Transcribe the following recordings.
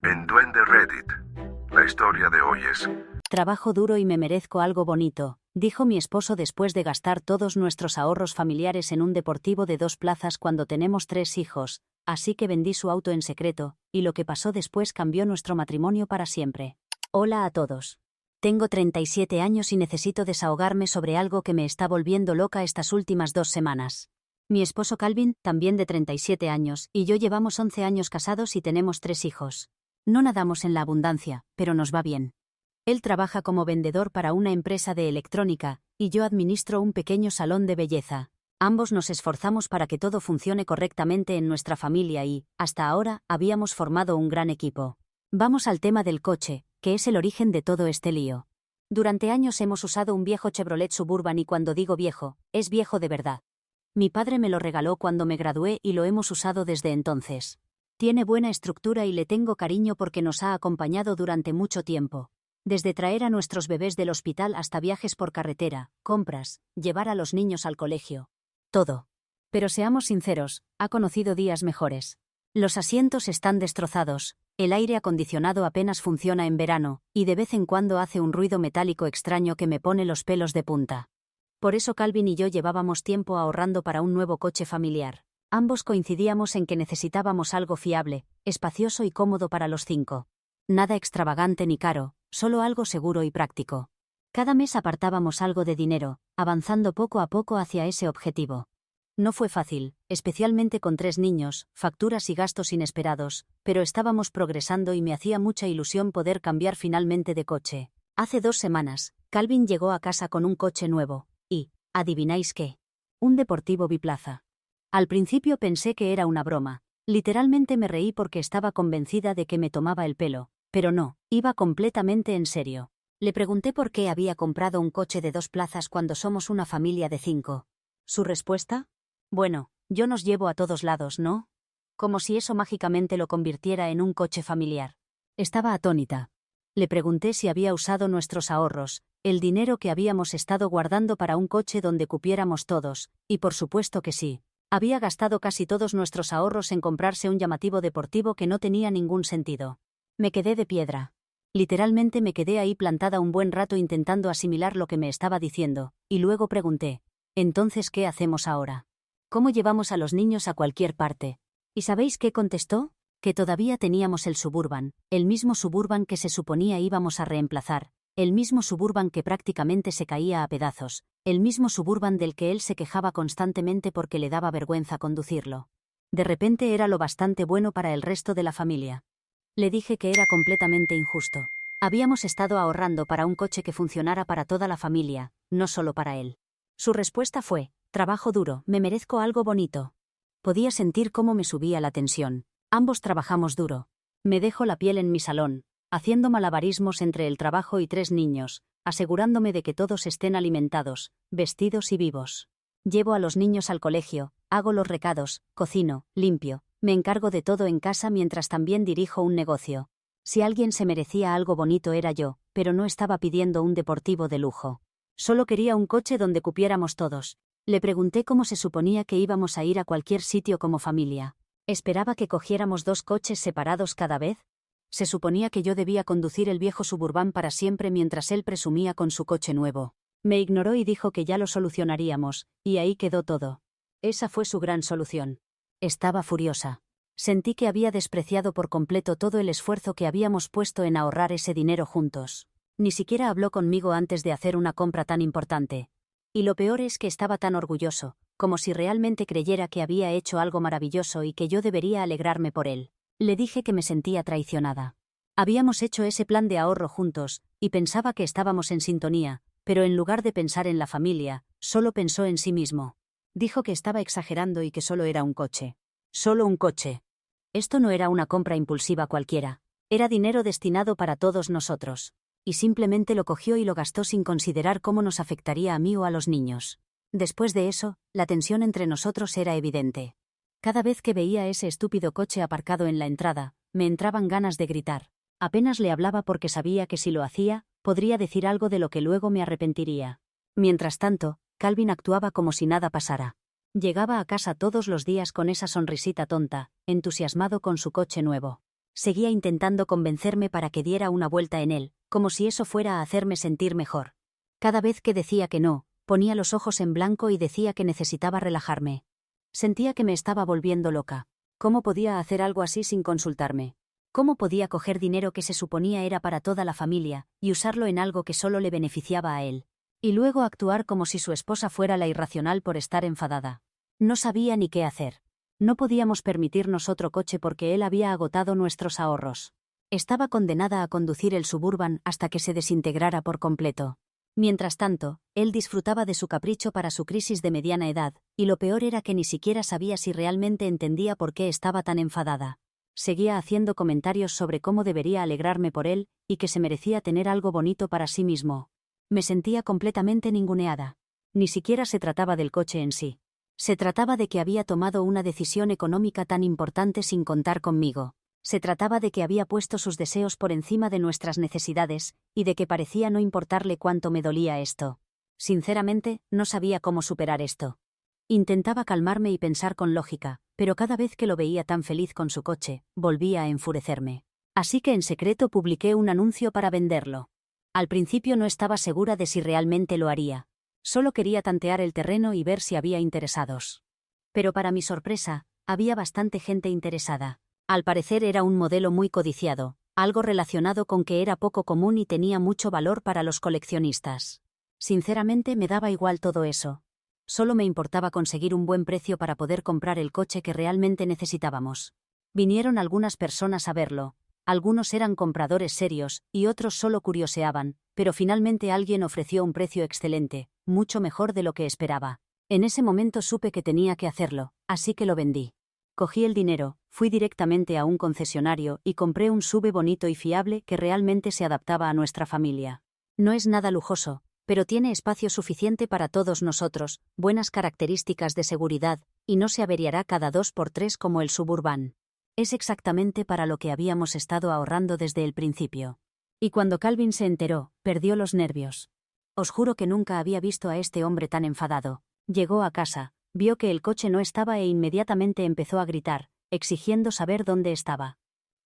En Duende Reddit, la historia de hoy es... Trabajo duro y me merezco algo bonito, dijo mi esposo después de gastar todos nuestros ahorros familiares en un deportivo de 2 plazas cuando tenemos 3 hijos, así que vendí su auto en secreto, y lo que pasó después cambió nuestro matrimonio para siempre. Hola a todos. Tengo 37 años y necesito desahogarme sobre algo que me está volviendo loca estas últimas 2 semanas. Mi esposo Calvin, también de 37 años, y yo llevamos 11 años casados y tenemos 3 hijos. No nadamos en la abundancia, pero nos va bien. Él trabaja como vendedor para una empresa de electrónica, y yo administro un pequeño salón de belleza. Ambos nos esforzamos para que todo funcione correctamente en nuestra familia y, hasta ahora, habíamos formado un gran equipo. Vamos al tema del coche, que es el origen de todo este lío. Durante años hemos usado un viejo Chevrolet Suburban y cuando digo viejo, es viejo de verdad. Mi padre me lo regaló cuando me gradué y lo hemos usado desde entonces. Tiene buena estructura y le tengo cariño porque nos ha acompañado durante mucho tiempo. Desde traer a nuestros bebés del hospital hasta viajes por carretera, compras, llevar a los niños al colegio. Todo. Pero seamos sinceros, ha conocido días mejores. Los asientos están destrozados, el aire acondicionado apenas funciona en verano, y de vez en cuando hace un ruido metálico extraño que me pone los pelos de punta. Por eso Calvin y yo llevábamos tiempo ahorrando para un nuevo coche familiar. Ambos coincidíamos en que necesitábamos algo fiable, espacioso y cómodo para los 5. Nada extravagante ni caro, solo algo seguro y práctico. Cada mes apartábamos algo de dinero, avanzando poco a poco hacia ese objetivo. No fue fácil, especialmente con 3 niños, facturas y gastos inesperados, pero estábamos progresando y me hacía mucha ilusión poder cambiar finalmente de coche. Hace 2 semanas, Calvin llegó a casa con un coche nuevo, y, ¿adivináis qué? Un deportivo biplaza. Al principio pensé que era una broma. Literalmente me reí porque estaba convencida de que me tomaba el pelo, pero no, iba completamente en serio. Le pregunté por qué había comprado un coche de 2 plazas cuando somos una familia de 5. ¿Su respuesta? Bueno, yo nos llevo a todos lados, ¿no? Como si eso mágicamente lo convirtiera en un coche familiar. Estaba atónita. Le pregunté si había usado nuestros ahorros, el dinero que habíamos estado guardando para un coche donde cupiéramos todos, y por supuesto que sí. Había gastado casi todos nuestros ahorros en comprarse un llamativo deportivo que no tenía ningún sentido. Me quedé de piedra. Literalmente me quedé ahí plantada un buen rato intentando asimilar lo que me estaba diciendo, y luego pregunté, ¿entonces qué hacemos ahora? ¿Cómo llevamos a los niños a cualquier parte? ¿Y sabéis qué contestó? Que todavía teníamos el Suburban, el mismo Suburban que se suponía íbamos a reemplazar, el mismo Suburban que prácticamente se caía a pedazos, el mismo Suburban del que él se quejaba constantemente porque le daba vergüenza conducirlo. De repente era lo bastante bueno para el resto de la familia. Le dije que era completamente injusto. Habíamos estado ahorrando para un coche que funcionara para toda la familia, no solo para él. Su respuesta fue, trabajo duro, me merezco algo bonito. Podía sentir cómo me subía la tensión. Ambos trabajamos duro. Me dejo la piel en mi salón, haciendo malabarismos entre el trabajo y 3 niños, asegurándome de que todos estén alimentados, vestidos y vivos. Llevo a los niños al colegio, hago los recados, cocino, limpio, me encargo de todo en casa mientras también dirijo un negocio. Si alguien se merecía algo bonito era yo, pero no estaba pidiendo un deportivo de lujo. Solo quería un coche donde cupiéramos todos. Le pregunté cómo se suponía que íbamos a ir a cualquier sitio como familia. ¿Esperaba que cogiéramos 2 coches separados cada vez? Se suponía que yo debía conducir el viejo Suburban para siempre mientras él presumía con su coche nuevo. Me ignoró y dijo que ya lo solucionaríamos, y ahí quedó todo. Esa fue su gran solución. Estaba furiosa. Sentí que había despreciado por completo todo el esfuerzo que habíamos puesto en ahorrar ese dinero juntos. Ni siquiera habló conmigo antes de hacer una compra tan importante. Y lo peor es que estaba tan orgulloso, como si realmente creyera que había hecho algo maravilloso y que yo debería alegrarme por él. Le dije que me sentía traicionada. Habíamos hecho ese plan de ahorro juntos, y pensaba que estábamos en sintonía, pero en lugar de pensar en la familia, solo pensó en sí mismo. Dijo que estaba exagerando y que solo era un coche. Solo un coche. Esto no era una compra impulsiva cualquiera. Era dinero destinado para todos nosotros. Y simplemente lo cogió y lo gastó sin considerar cómo nos afectaría a mí o a los niños. Después de eso, la tensión entre nosotros era evidente. Cada vez que veía ese estúpido coche aparcado en la entrada, me entraban ganas de gritar. Apenas le hablaba porque sabía que si lo hacía, podría decir algo de lo que luego me arrepentiría. Mientras tanto, Calvin actuaba como si nada pasara. Llegaba a casa todos los días con esa sonrisita tonta, entusiasmado con su coche nuevo. Seguía intentando convencerme para que diera una vuelta en él, como si eso fuera a hacerme sentir mejor. Cada vez que decía que no, ponía los ojos en blanco y decía que necesitaba relajarme. Sentía que me estaba volviendo loca. ¿Cómo podía hacer algo así sin consultarme? ¿Cómo podía coger dinero que se suponía era para toda la familia y usarlo en algo que solo le beneficiaba a él? Y luego actuar como si su esposa fuera la irracional por estar enfadada. No sabía ni qué hacer. No podíamos permitirnos otro coche porque él había agotado nuestros ahorros. Estaba condenada a conducir el Suburban hasta que se desintegrara por completo. Mientras tanto, él disfrutaba de su capricho para su crisis de mediana edad, y lo peor era que ni siquiera sabía si realmente entendía por qué estaba tan enfadada. Seguía haciendo comentarios sobre cómo debería alegrarme por él, y que se merecía tener algo bonito para sí mismo. Me sentía completamente ninguneada. Ni siquiera se trataba del coche en sí. Se trataba de que había tomado una decisión económica tan importante sin contar conmigo. Se trataba de que había puesto sus deseos por encima de nuestras necesidades, y de que parecía no importarle cuánto me dolía esto. Sinceramente, no sabía cómo superar esto. Intentaba calmarme y pensar con lógica, pero cada vez que lo veía tan feliz con su coche, volvía a enfurecerme. Así que en secreto publiqué un anuncio para venderlo. Al principio no estaba segura de si realmente lo haría. Solo quería tantear el terreno y ver si había interesados. Pero para mi sorpresa, había bastante gente interesada. Al parecer era un modelo muy codiciado, algo relacionado con que era poco común y tenía mucho valor para los coleccionistas. Sinceramente me daba igual todo eso. Solo me importaba conseguir un buen precio para poder comprar el coche que realmente necesitábamos. Vinieron algunas personas a verlo. Algunos eran compradores serios, y otros solo curioseaban, pero finalmente alguien ofreció un precio excelente, mucho mejor de lo que esperaba. En ese momento supe que tenía que hacerlo, así que lo vendí. Cogí el dinero, fui directamente a un concesionario y compré un SUV bonito y fiable que realmente se adaptaba a nuestra familia. No es nada lujoso, pero tiene espacio suficiente para todos nosotros, buenas características de seguridad, y no se averiará cada 2x3 como el Suburban. Es exactamente para lo que habíamos estado ahorrando desde el principio. Y cuando Calvin se enteró, perdió los nervios. Os juro que nunca había visto a este hombre tan enfadado. Llegó a casa, vio que el coche no estaba e inmediatamente empezó a gritar, exigiendo saber dónde estaba.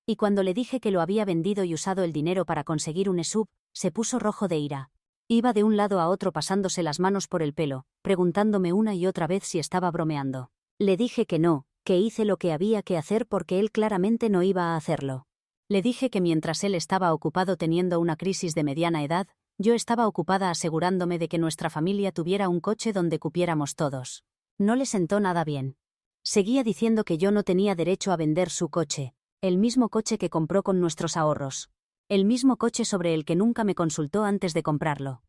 Y cuando le dije que lo había vendido y usado el dinero para conseguir un SUV, se puso rojo de ira. Iba de un lado a otro pasándose las manos por el pelo, preguntándome una y otra vez si estaba bromeando. Le dije que no, que hice lo que había que hacer porque él claramente no iba a hacerlo. Le dije que mientras él estaba ocupado teniendo una crisis de mediana edad, yo estaba ocupada asegurándome de que nuestra familia tuviera un coche donde cupiéramos todos. No le sentó nada bien. Seguía diciendo que yo no tenía derecho a vender su coche, el mismo coche que compró con nuestros ahorros. El mismo coche sobre el que nunca me consultó antes de comprarlo.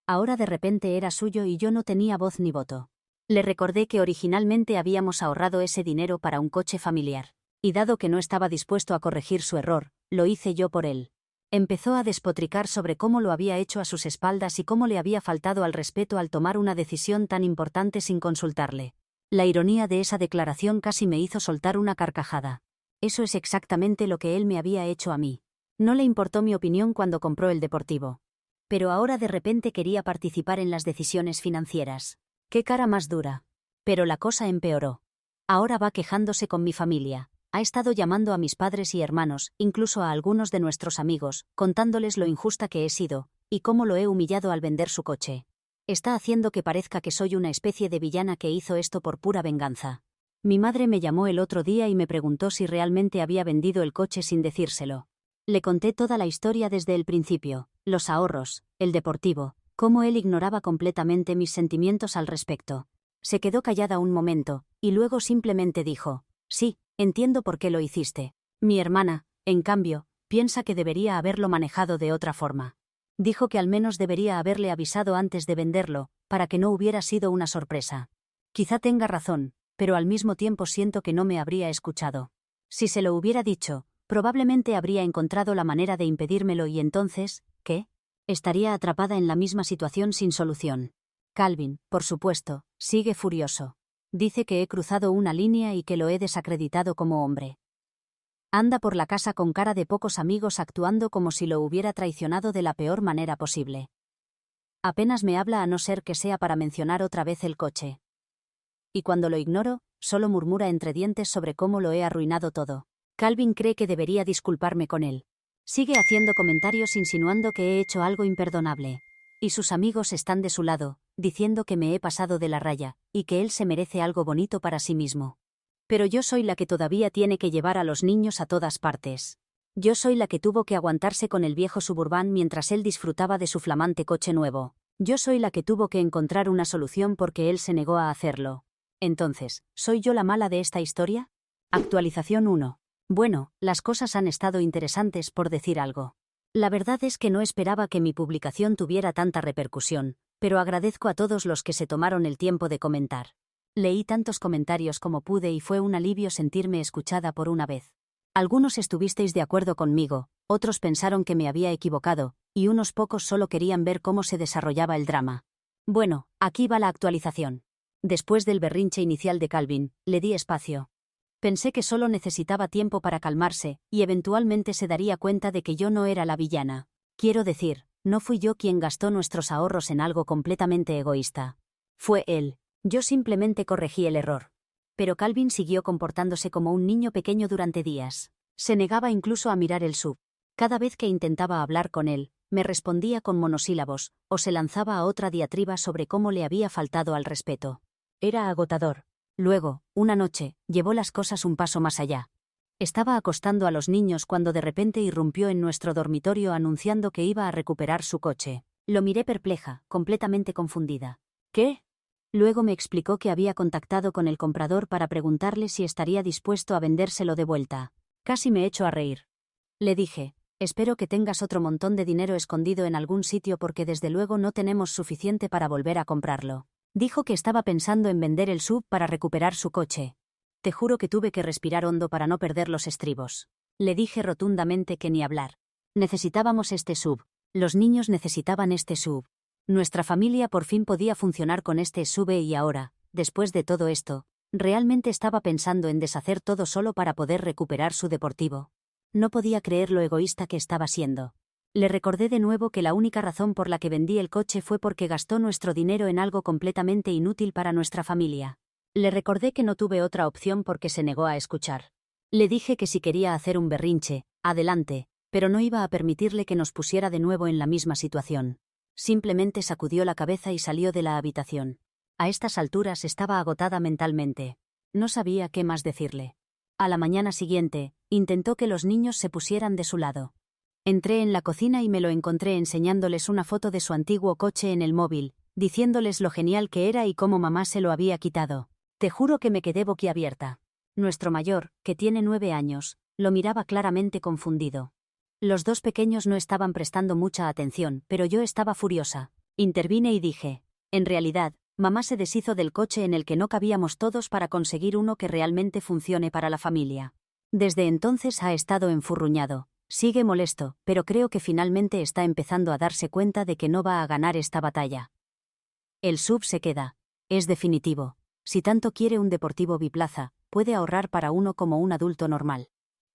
Ahora de repente era suyo y yo no tenía voz ni voto. Le recordé que originalmente habíamos ahorrado ese dinero para un coche familiar. Y dado que no estaba dispuesto a corregir su error, lo hice yo por él. Empezó a despotricar sobre cómo lo había hecho a sus espaldas y cómo le había faltado al respeto al tomar una decisión tan importante sin consultarle. La ironía de esa declaración casi me hizo soltar una carcajada. Eso es exactamente lo que él me había hecho a mí. No le importó mi opinión cuando compró el Deportivo. Pero ahora de repente quería participar en las decisiones financieras. ¡Qué cara más dura! Pero la cosa empeoró. Ahora va quejándose con mi familia. Ha estado llamando a mis padres y hermanos, incluso a algunos de nuestros amigos, contándoles lo injusta que he sido, y cómo lo he humillado al vender su coche. Está haciendo que parezca que soy una especie de villana que hizo esto por pura venganza. Mi madre me llamó el otro día y me preguntó si realmente había vendido el coche sin decírselo. Le conté toda la historia desde el principio, los ahorros, el Deportivo, cómo él ignoraba completamente mis sentimientos al respecto. Se quedó callada un momento, y luego simplemente dijo, sí, entiendo por qué lo hiciste. Mi hermana, en cambio, piensa que debería haberlo manejado de otra forma. Dijo que al menos debería haberle avisado antes de venderlo, para que no hubiera sido una sorpresa. Quizá tenga razón, pero al mismo tiempo siento que no me habría escuchado. Si se lo hubiera dicho, probablemente habría encontrado la manera de impedírmelo y entonces, ¿qué? Estaría atrapada en la misma situación sin solución. Calvin, por supuesto, sigue furioso. Dice que he cruzado una línea y que lo he desacreditado como hombre. Anda por la casa con cara de pocos amigos actuando como si lo hubiera traicionado de la peor manera posible. Apenas me habla a no ser que sea para mencionar otra vez el coche. Y cuando lo ignoro, solo murmura entre dientes sobre cómo lo he arruinado todo. Calvin cree que debería disculparme con él. Sigue haciendo comentarios insinuando que he hecho algo imperdonable. Y sus amigos están de su lado, diciendo que me he pasado de la raya, y que él se merece algo bonito para sí mismo. Pero yo soy la que todavía tiene que llevar a los niños a todas partes. Yo soy la que tuvo que aguantarse con el viejo Suburban mientras él disfrutaba de su flamante coche nuevo. Yo soy la que tuvo que encontrar una solución porque él se negó a hacerlo. Entonces, ¿soy yo la mala de esta historia? Actualización 1. Bueno, las cosas han estado interesantes por decir algo. La verdad es que no esperaba que mi publicación tuviera tanta repercusión, pero agradezco a todos los que se tomaron el tiempo de comentar. Leí tantos comentarios como pude y fue un alivio sentirme escuchada por una vez. Algunos estuvisteis de acuerdo conmigo, otros pensaron que me había equivocado, y unos pocos solo querían ver cómo se desarrollaba el drama. Bueno, aquí va la actualización. Después del berrinche inicial de Calvin, le di espacio. Pensé que solo necesitaba tiempo para calmarse, y eventualmente se daría cuenta de que yo no era la villana. Quiero decir, no fui yo quien gastó nuestros ahorros en algo completamente egoísta. Fue él. Yo simplemente corregí el error. Pero Calvin siguió comportándose como un niño pequeño durante días. Se negaba incluso a mirar el sub. Cada vez que intentaba hablar con él, me respondía con monosílabos, o se lanzaba a otra diatriba sobre cómo le había faltado al respeto. Era agotador. Luego, una noche, llevó las cosas un paso más allá. Estaba acostando a los niños cuando de repente irrumpió en nuestro dormitorio anunciando que iba a recuperar su coche. Lo miré perpleja, completamente confundida. ¿Qué? Luego me explicó que había contactado con el comprador para preguntarle si estaría dispuesto a vendérselo de vuelta. Casi me echo a reír. Le dije, espero que tengas otro montón de dinero escondido en algún sitio porque desde luego no tenemos suficiente para volver a comprarlo. Dijo que estaba pensando en vender el SUV para recuperar su coche. Te juro que tuve que respirar hondo para no perder los estribos. Le dije rotundamente que ni hablar. Necesitábamos este SUV. Los niños necesitaban este SUV. Nuestra familia por fin podía funcionar con este SUV y ahora, después de todo esto, realmente estaba pensando en deshacer todo solo para poder recuperar su deportivo. No podía creer lo egoísta que estaba siendo. Le recordé de nuevo que la única razón por la que vendí el coche fue porque gastó nuestro dinero en algo completamente inútil para nuestra familia. Le recordé que no tuve otra opción porque se negó a escuchar. Le dije que si quería hacer un berrinche, adelante, pero no iba a permitirle que nos pusiera de nuevo en la misma situación. Simplemente sacudió la cabeza y salió de la habitación. A estas alturas estaba agotada mentalmente. No sabía qué más decirle. A la mañana siguiente, intentó que los niños se pusieran de su lado. Entré en la cocina y me lo encontré enseñándoles una foto de su antiguo coche en el móvil, diciéndoles lo genial que era y cómo mamá se lo había quitado. Te juro que me quedé boquiabierta. Nuestro mayor, que tiene 9 años, lo miraba claramente confundido. Los dos pequeños no estaban prestando mucha atención, pero yo estaba furiosa. Intervine y dije, en realidad, mamá se deshizo del coche en el que no cabíamos todos para conseguir uno que realmente funcione para la familia. Desde entonces ha estado enfurruñado. Sigue molesto, pero creo que finalmente está empezando a darse cuenta de que no va a ganar esta batalla. El SUV se queda. Es definitivo. Si tanto quiere un deportivo biplaza, puede ahorrar para uno como un adulto normal.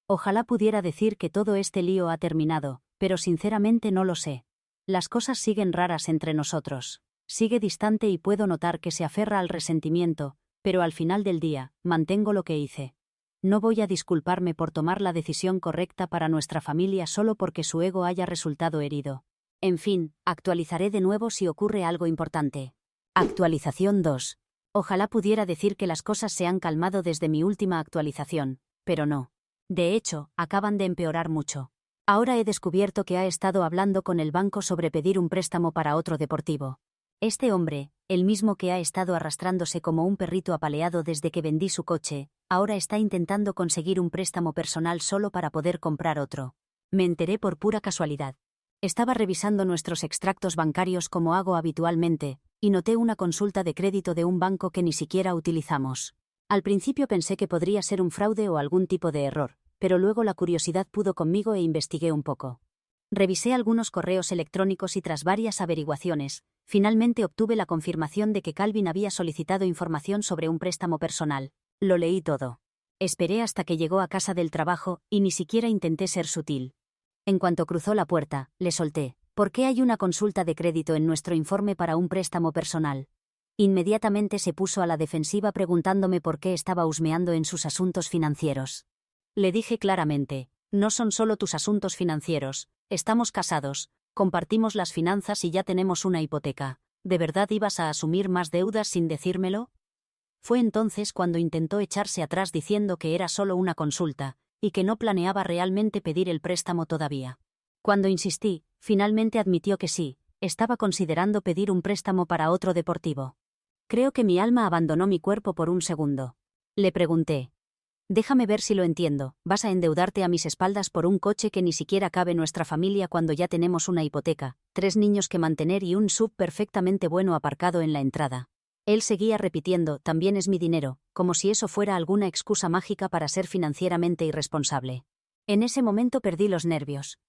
Ojalá pudiera decir que todo este lío ha terminado, pero sinceramente no lo sé. Las cosas siguen raras entre nosotros. Sigue distante y puedo notar que se aferra al resentimiento, pero al final del día, mantengo lo que hice. No voy a disculparme por tomar la decisión correcta para nuestra familia solo porque su ego haya resultado herido. En fin, actualizaré de nuevo si ocurre algo importante. Actualización 2. Ojalá pudiera decir que las cosas se han calmado desde mi última actualización, pero no. De hecho, acaban de empeorar mucho. Ahora he descubierto que ha estado hablando con el banco sobre pedir un préstamo para otro deportivo. Este hombre, el mismo que ha estado arrastrándose como un perrito apaleado desde que vendí su coche, ahora está intentando conseguir un préstamo personal solo para poder comprar otro. Me enteré por pura casualidad. Estaba revisando nuestros extractos bancarios como hago habitualmente, y noté una consulta de crédito de un banco que ni siquiera utilizamos. Al principio pensé que podría ser un fraude o algún tipo de error, pero luego la curiosidad pudo conmigo e investigué un poco. Revisé algunos correos electrónicos y tras varias averiguaciones, finalmente obtuve la confirmación de que Calvin había solicitado información sobre un préstamo personal. Lo leí todo. Esperé hasta que llegó a casa del trabajo y ni siquiera intenté ser sutil. En cuanto cruzó la puerta, le solté. ¿Por qué hay una consulta de crédito en nuestro informe para un préstamo personal? Inmediatamente se puso a la defensiva preguntándome por qué estaba husmeando en sus asuntos financieros. Le dije claramente, no son solo tus asuntos financieros, estamos casados, compartimos las finanzas y ya tenemos una hipoteca. ¿De verdad ibas a asumir más deudas sin decírmelo? Fue entonces cuando intentó echarse atrás diciendo que era solo una consulta, y que no planeaba realmente pedir el préstamo todavía. Cuando insistí, finalmente admitió que sí, estaba considerando pedir un préstamo para otro deportivo. Creo que mi alma abandonó mi cuerpo por un segundo. Le pregunté. Déjame ver si lo entiendo, ¿vas a endeudarte a mis espaldas por un coche que ni siquiera cabe nuestra familia cuando ya tenemos una hipoteca, 3 niños que mantener y un SUV perfectamente bueno aparcado en la entrada? Él seguía repitiendo, también es mi dinero, como si eso fuera alguna excusa mágica para ser financieramente irresponsable. En ese momento perdí los nervios.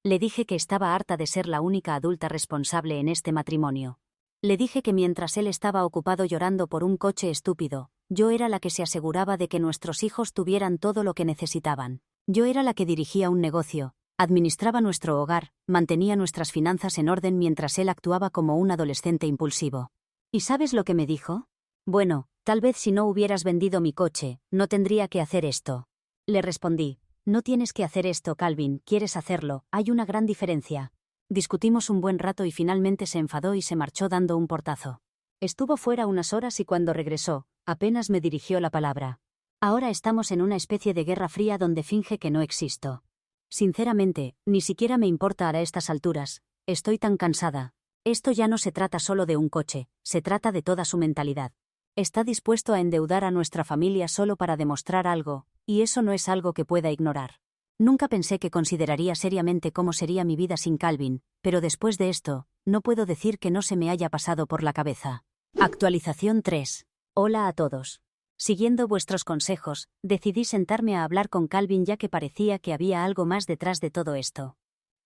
Le dije que estaba harta de ser la única adulta responsable en este matrimonio. Le dije que mientras él estaba ocupado llorando por un coche estúpido, yo era la que se aseguraba de que nuestros hijos tuvieran todo lo que necesitaban. Yo era la que dirigía un negocio, administraba nuestro hogar, mantenía nuestras finanzas en orden mientras él actuaba como un adolescente impulsivo. ¿Y sabes lo que me dijo? Bueno, tal vez si no hubieras vendido mi coche, no tendría que hacer esto. Le respondí, no tienes que hacer esto, Calvin, quieres hacerlo, hay una gran diferencia. Discutimos un buen rato y finalmente se enfadó y se marchó dando un portazo. Estuvo fuera unas horas y cuando regresó, apenas me dirigió la palabra. Ahora estamos en una especie de guerra fría donde finge que no existo. Sinceramente, ni siquiera me importa a estas alturas, estoy tan cansada. Esto ya no se trata solo de un coche, se trata de toda su mentalidad. Está dispuesto a endeudar a nuestra familia solo para demostrar algo, y eso no es algo que pueda ignorar. Nunca pensé que consideraría seriamente cómo sería mi vida sin Calvin, pero después de esto, no puedo decir que no se me haya pasado por la cabeza. Actualización 3. Hola a todos. Siguiendo vuestros consejos, decidí sentarme a hablar con Calvin ya que parecía que había algo más detrás de todo esto.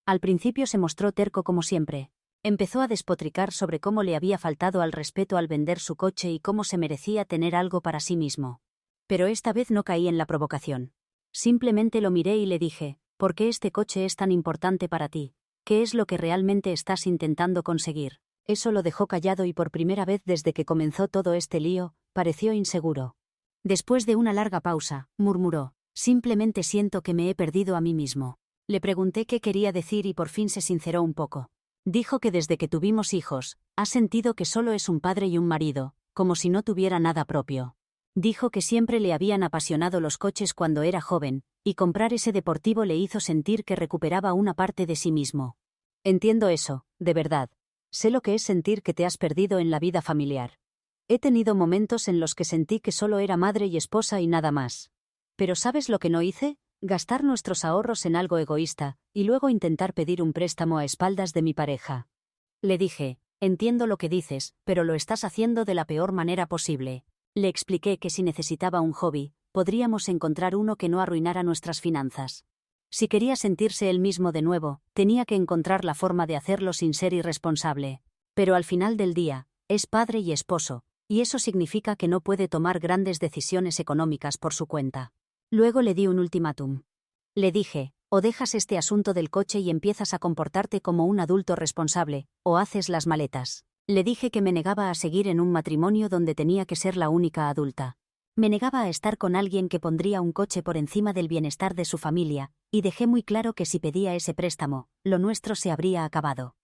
Al principio se mostró terco como siempre. Empezó a despotricar sobre cómo le había faltado al respeto al vender su coche y cómo se merecía tener algo para sí mismo. Pero esta vez no caí en la provocación. Simplemente lo miré y le dije, ¿por qué este coche es tan importante para ti? ¿Qué es lo que realmente estás intentando conseguir? Eso lo dejó callado y por primera vez desde que comenzó todo este lío, pareció inseguro. Después de una larga pausa, murmuró, simplemente siento que me he perdido a mí mismo. Le pregunté qué quería decir y por fin se sinceró un poco. Dijo que desde que tuvimos hijos, ha sentido que solo es un padre y un marido, como si no tuviera nada propio. Dijo que siempre le habían apasionado los coches cuando era joven, y comprar ese deportivo le hizo sentir que recuperaba una parte de sí mismo. Entiendo eso, de verdad. Sé lo que es sentir que te has perdido en la vida familiar. He tenido momentos en los que sentí que solo era madre y esposa y nada más. Pero ¿sabes lo que no hice? Gastar nuestros ahorros en algo egoísta, y luego intentar pedir un préstamo a espaldas de mi pareja. Le dije, entiendo lo que dices, pero lo estás haciendo de la peor manera posible. Le expliqué que si necesitaba un hobby, podríamos encontrar uno que no arruinara nuestras finanzas. Si quería sentirse él mismo de nuevo, tenía que encontrar la forma de hacerlo sin ser irresponsable. Pero al final del día, es padre y esposo, y eso significa que no puede tomar grandes decisiones económicas por su cuenta. Luego le di un ultimátum. Le dije, o dejas este asunto del coche y empiezas a comportarte como un adulto responsable, o haces las maletas. Le dije que me negaba a seguir en un matrimonio donde tenía que ser la única adulta. Me negaba a estar con alguien que pondría un coche por encima del bienestar de su familia, y dejé muy claro que si pedía ese préstamo, lo nuestro se habría acabado.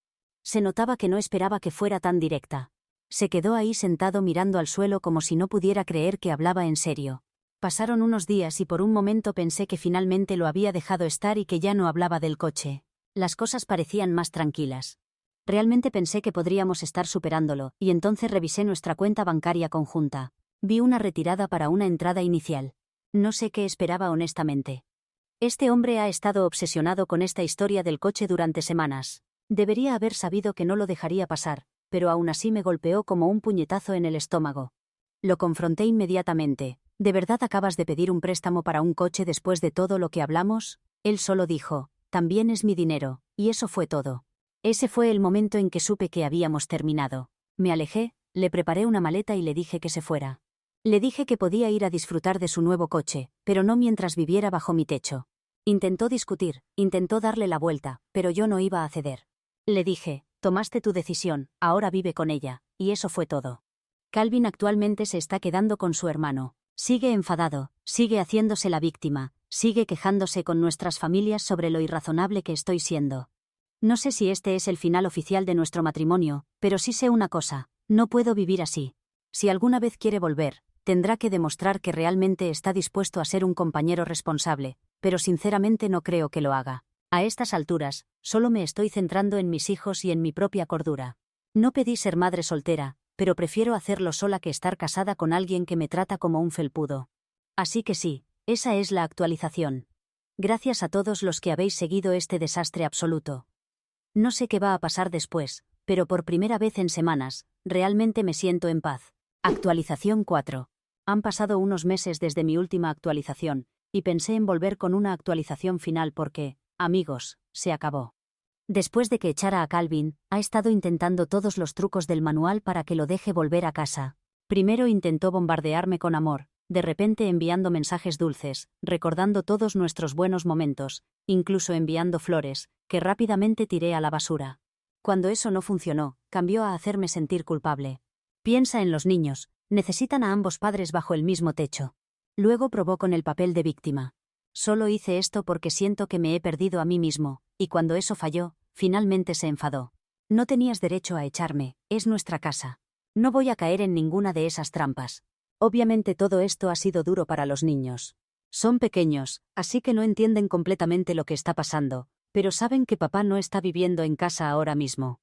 Se notaba que no esperaba que fuera tan directa. Se quedó ahí sentado mirando al suelo como si no pudiera creer que hablaba en serio. Pasaron unos días y por un momento pensé que finalmente lo había dejado estar y que ya no hablaba del coche. Las cosas parecían más tranquilas. Realmente pensé que podríamos estar superándolo, y entonces revisé nuestra cuenta bancaria conjunta. Vi una retirada para una entrada inicial. No sé qué esperaba honestamente. Este hombre ha estado obsesionado con esta historia del coche durante semanas. Debería haber sabido que no lo dejaría pasar, pero aún así me golpeó como un puñetazo en el estómago. Lo confronté inmediatamente. ¿De verdad acabas de pedir un préstamo para un coche después de todo lo que hablamos? Él solo dijo, también es mi dinero, y eso fue todo. Ese fue el momento en que supe que habíamos terminado. Me alejé, le preparé una maleta y le dije que se fuera. Le dije que podía ir a disfrutar de su nuevo coche, pero no mientras viviera bajo mi techo. Intentó discutir, intentó darle la vuelta, pero yo no iba a ceder. Le dije, tomaste tu decisión, ahora vive con ella, y eso fue todo. Calvin actualmente se está quedando con su hermano. Sigue enfadado, sigue haciéndose la víctima, Sigue quejándose con nuestras familias sobre lo irrazonable que estoy siendo. No sé si este es el final oficial de nuestro matrimonio, pero sí sé una cosa, no puedo vivir así. Si alguna vez quiere volver, tendrá que demostrar que realmente está dispuesto a ser un compañero responsable, pero sinceramente no creo que lo haga. A estas alturas, solo me estoy centrando en mis hijos y en mi propia cordura. No pedí ser madre soltera, pero prefiero hacerlo sola que estar casada con alguien que me trata como un felpudo. Así que sí, esa es la actualización. Gracias a todos los que habéis seguido este desastre absoluto. No sé qué va a pasar después, pero por primera vez en semanas, realmente me siento en paz. Actualización 4. Han pasado unos meses desde mi última actualización, y pensé en volver con una actualización final porque, amigos, se acabó. Después de que echara a Calvin, ha estado intentando todos los trucos del manual para que lo deje volver a casa. Primero intentó bombardearme con amor, de repente enviando mensajes dulces, recordando todos nuestros buenos momentos, incluso enviando flores, que rápidamente tiré a la basura. Cuando eso no funcionó, cambió a hacerme sentir culpable. Piensa en los niños, necesitan a ambos padres bajo el mismo techo. Luego probó con el papel de víctima. Solo hice esto porque siento que me he perdido a mí mismo, y cuando eso falló, finalmente se enfadó. No tenías derecho a echarme, es nuestra casa. No voy a caer en ninguna de esas trampas. Obviamente todo esto ha sido duro para los niños. Son pequeños, así que no entienden completamente lo que está pasando, pero saben que papá no está viviendo en casa ahora mismo.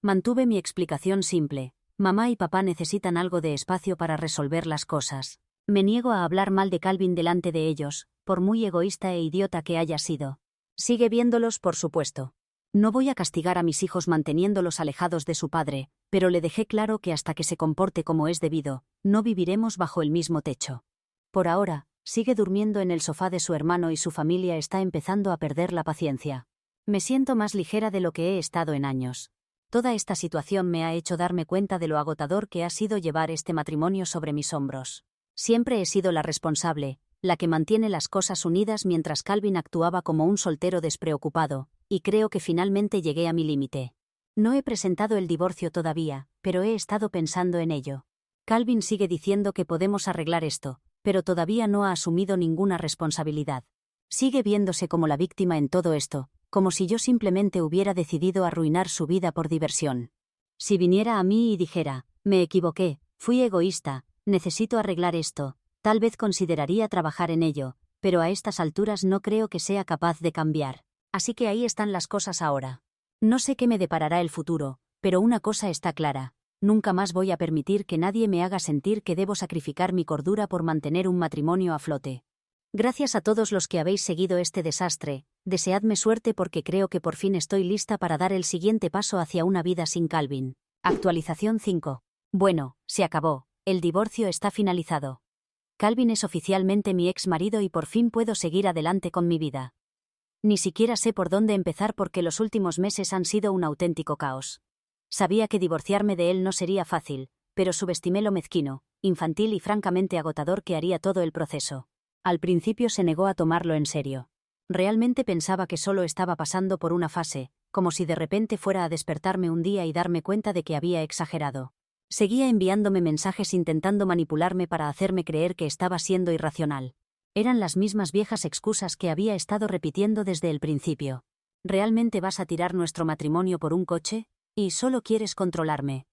Mantuve mi explicación simple. Mamá y papá necesitan algo de espacio para resolver las cosas. Me niego a hablar mal de Calvin delante de ellos, por muy egoísta e idiota que haya sido. Sigue viéndolos, por supuesto. No voy a castigar a mis hijos manteniéndolos alejados de su padre, pero le dejé claro que hasta que se comporte como es debido, no viviremos bajo el mismo techo. Por ahora, sigue durmiendo en el sofá de su hermano y su familia está empezando a perder la paciencia. Me siento más ligera de lo que he estado en años. Toda esta situación me ha hecho darme cuenta de lo agotador que ha sido llevar este matrimonio sobre mis hombros. Siempre he sido la responsable, la que mantiene las cosas unidas mientras Calvin actuaba como un soltero despreocupado, y creo que finalmente llegué a mi límite. No he presentado el divorcio todavía, pero he estado pensando en ello. Calvin sigue diciendo que podemos arreglar esto, pero todavía no ha asumido ninguna responsabilidad. Sigue viéndose como la víctima en todo esto, como si yo simplemente hubiera decidido arruinar su vida por diversión. Si viniera a mí y dijera, me equivoqué, fui egoísta, necesito arreglar esto, tal vez consideraría trabajar en ello, pero a estas alturas no creo que sea capaz de cambiar. Así que ahí están las cosas ahora. No sé qué me deparará el futuro, pero una cosa está clara. Nunca más voy a permitir que nadie me haga sentir que debo sacrificar mi cordura por mantener un matrimonio a flote. Gracias a todos los que habéis seguido este desastre, deseadme suerte porque creo que por fin estoy lista para dar el siguiente paso hacia una vida sin Calvin. Actualización 5. Bueno, se acabó, el divorcio está finalizado. Calvin es oficialmente mi ex marido y por fin puedo seguir adelante con mi vida. Ni siquiera sé por dónde empezar porque los últimos meses han sido un auténtico caos. Sabía que divorciarme de él no sería fácil, pero subestimé lo mezquino, infantil y francamente agotador que haría todo el proceso. Al principio se negó a tomarlo en serio. Realmente pensaba que solo estaba pasando por una fase, como si de repente fuera a despertarme un día y darme cuenta de que había exagerado. Seguía enviándome mensajes intentando manipularme para hacerme creer que estaba siendo irracional. Eran las mismas viejas excusas que había estado repitiendo desde el principio. ¿Realmente vas a tirar nuestro matrimonio por un coche? Y solo quieres controlarme.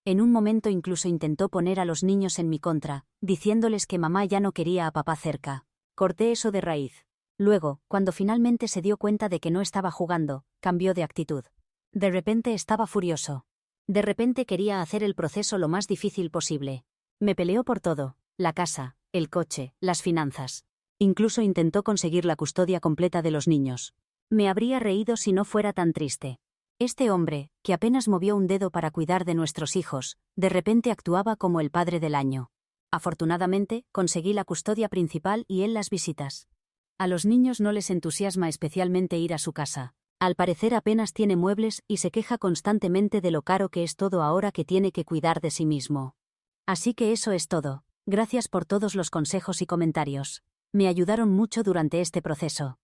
En un momento incluso intentó poner a los niños en mi contra, diciéndoles que mamá ya no quería a papá cerca. Corté eso de raíz. Luego, cuando finalmente se dio cuenta de que no estaba jugando, cambió de actitud. De repente estaba furioso. De repente quería hacer el proceso lo más difícil posible. Me peleó por todo: la casa, el coche, las finanzas. Incluso intentó conseguir la custodia completa de los niños. Me habría reído si no fuera tan triste. Este hombre, que apenas movió un dedo para cuidar de nuestros hijos, de repente actuaba como el padre del año. Afortunadamente, conseguí la custodia principal y él las visitas. A los niños no les entusiasma especialmente ir a su casa. Al parecer apenas tiene muebles y se queja constantemente de lo caro que es todo ahora que tiene que cuidar de sí mismo. Así que eso es todo. Gracias por todos los consejos y comentarios. Me ayudaron mucho durante este proceso.